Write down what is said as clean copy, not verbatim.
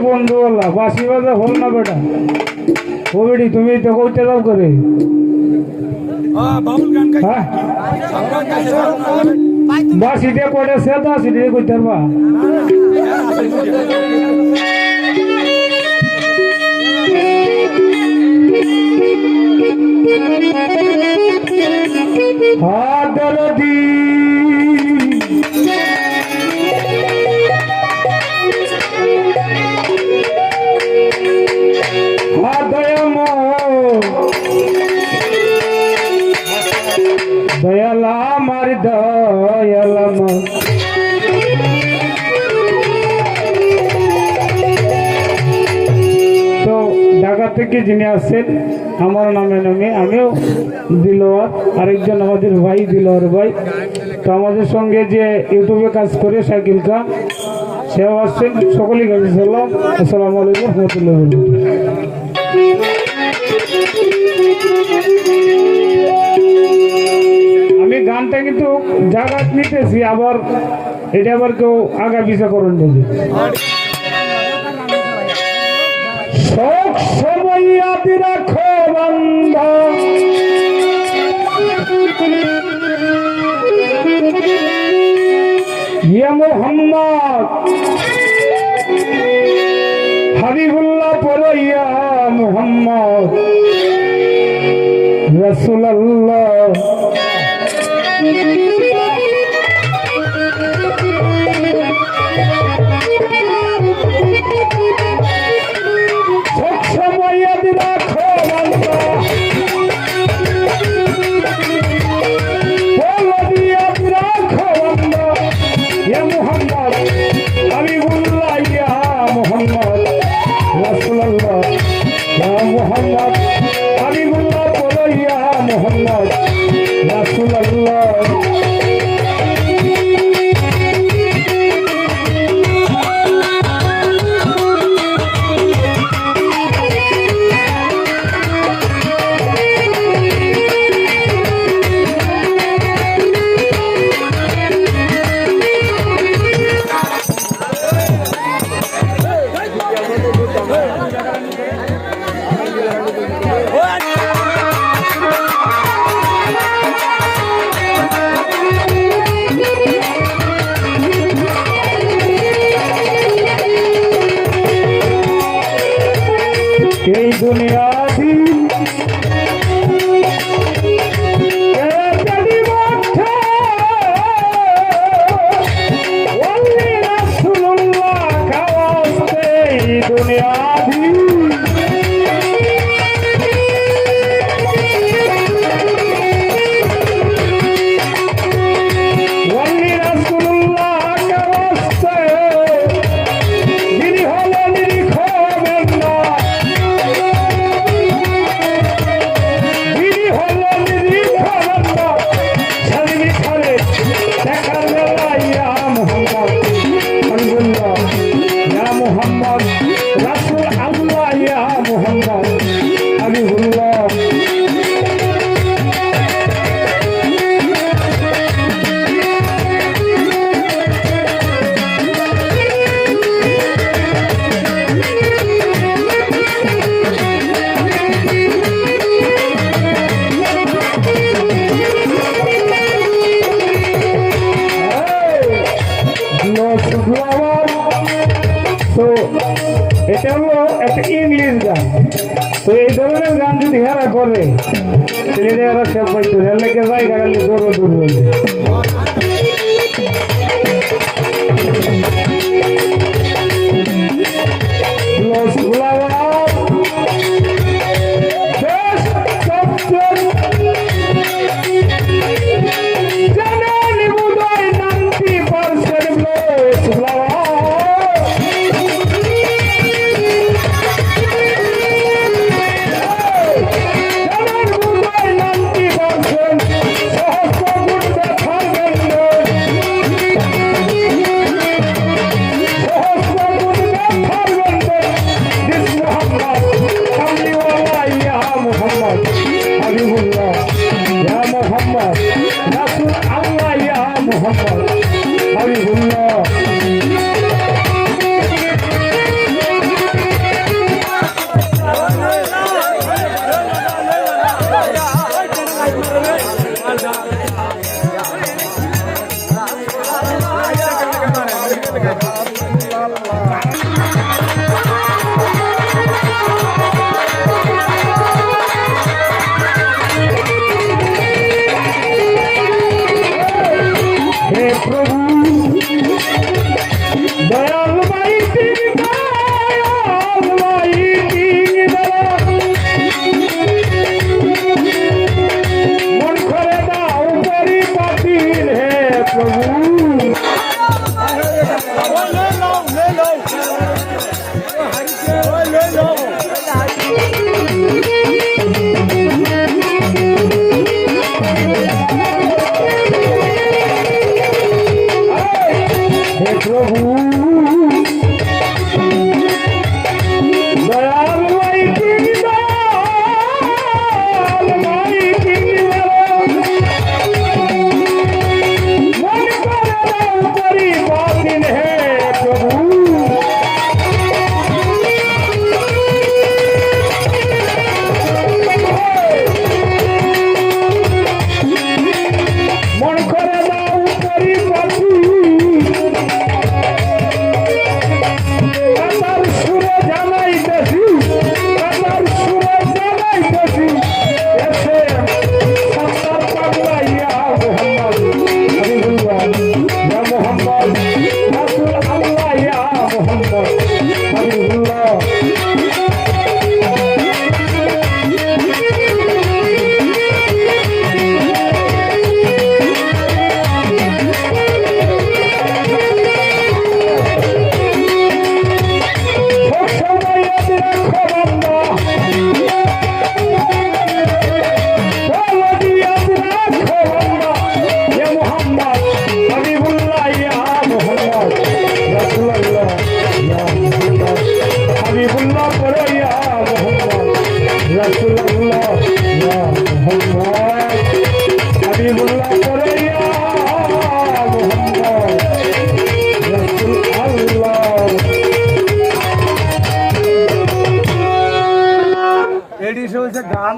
বন্ধু বললা বাসি বাজা হল না বেটা ও বেটি তুমি তো কইতে দাও করে হ্যাঁ বাসি দিয়ে কয়টা সে তো আসি দিয়ে কইতে পারবা হাত দরদি দয়ালা আমার দয়ালাম তো ঢাকা থেকে যিনি আসছেন আমার নামে আমিও দিলওয়ার আরেকজন আমাদের ভাই দিলওয়ার ভাই তো আমাদের সঙ্গে যে ইউটিউবে কাজ করে সাইকেল খান সেও আসছেন সকলেই কাছে সালাম আসসালামু আলাইকুম রহমতুল্লাহ আমি গানটা কিন্তু জায়গা নিতেছি আবার এটা আবার কেউ আগা পিছা করেন দেখি শোক সময় আদি রাখো বান্ধা ইয়া মুহাম্মদ হাবিবুল্লাহ পড়ো ইয়া মুহাম্মদ রাসূলুল্লাহ মোহাম্মদ হাবিবুল্লাহ বলো ইয়া মোহাম্মদ রাসূলুল্লাহ এই দুনিয়া দুনিয়া তো এটা হলো একটা ইংলিশ গান তো এই ধরনের গান যদি হেরা করে তাহলে এরা সব পাইতো হেলকে জায়গা গেলে দৌড় দৌড় বলবে প্রভু দয়াল ভাই তিনি দয়াল ভাই তিনি মন করে দাও পরিবর্তন হে প্রভু মন করে দাও পরিবর্তন কাতার সুরে জানাইতেছি কাতার সুরে জানাইতেছি এসে সত্তর পাগলা ইয়া মোহাম্মদ হাবিবুল্লাহ ইয়া মোহাম্মদ রাসূল আল্লাহ ইয়া মোহাম্মদ হাবিবুল্লাহ হাবিবুল্লাহ বলো ইয়া মোহাম্মদ রাসূলুল্লাহ ইয়া মোহাম্মদ হাবিবুল্লাহ বলো ইয়া মোহাম্মদ রাসূলুল্লাহ এডি হচ্ছে গান।